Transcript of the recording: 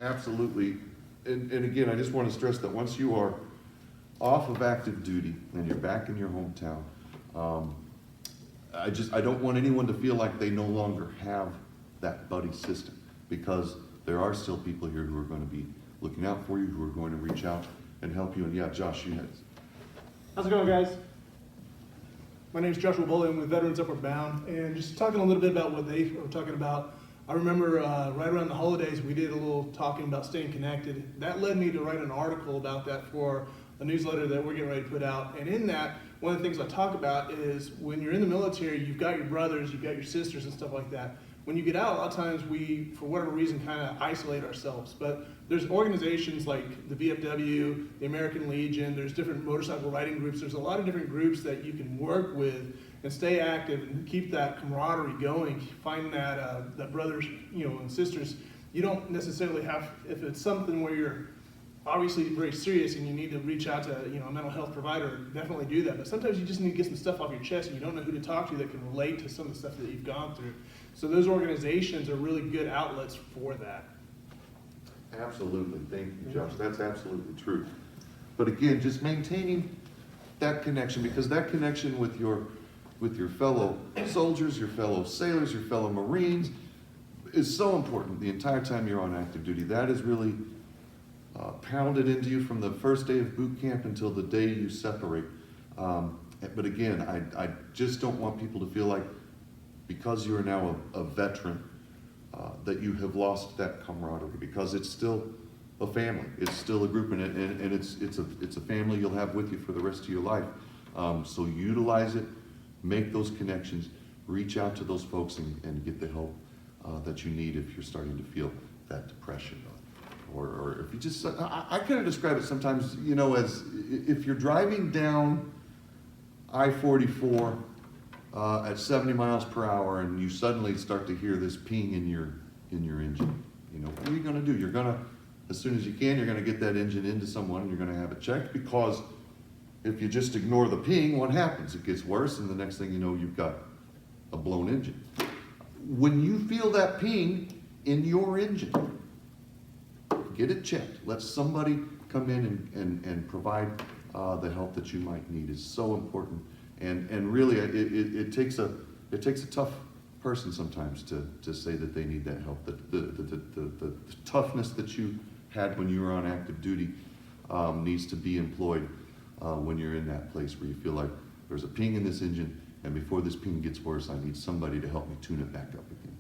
Absolutely. And again, I just want to stress that once you are off of active duty and you're back in your hometown, I don't want anyone to feel like they no longer have that buddy system, because there are still people here who are going to be looking out for you, who are going to reach out and help you. And yeah, Josh, you had. How's it going, guys? My name is Joshua Bully. I'm with Veterans Upward Bound, and just talking a little bit about what they were talking about. I remember right around the holidays, we did a little talking about staying connected. That led me to write an article about that for a newsletter that we're getting ready to put out. And in that, one of the things I talk about is when you're in the military, you've got your brothers, you've got your sisters and stuff like that. When you get out, a lot of times we, for whatever reason, kind of isolate ourselves. But there's organizations like the VFW, the American Legion, there's different motorcycle riding groups. There's a lot of different groups that you can work with and stay active and keep that camaraderie going. Find that brothers, and sisters. You don't necessarily have, if it's something where you're obviously very serious and you need to reach out to a mental health provider, definitely do that. But sometimes you just need to get some stuff off your chest and you don't know who to talk to that can relate to some of the stuff that you've gone through. So those organizations are really good outlets for that. Absolutely. Thank you, Josh. That's absolutely true. But again, just maintaining that connection, because that connection with your fellow soldiers, your fellow sailors, your fellow Marines is so important the entire time you're on active duty. That is really pounded into you from the first day of boot camp until the day you separate. But again, I just don't want people to feel like, because you are now a veteran, that you have lost that camaraderie, because it's still a family. It's still a group, and it's a family you'll have with you for the rest of your life. So utilize it, make those connections, reach out to those folks and get the help that you need if you're starting to feel that depression. Or if you just, I kind of describe it sometimes, as if you're driving down I-44 at 70 miles per hour and you suddenly start to hear this ping in your engine. What are you going to do? You're going to, as soon as you can, you're going to get that engine into someone and you're going to have it checked, because if you just ignore the ping, what happens? It gets worse, and the next thing you know, you've got a blown engine. When you feel that ping in your engine, get it checked. Let somebody come in and provide the help that you might need. Is so important. And really, it takes a tough person sometimes to say that they need that help. The toughness that you had when you were on active duty needs to be employed when you're in that place where you feel like there's a ping in this engine, and before this ping gets worse, I need somebody to help me tune it back up again.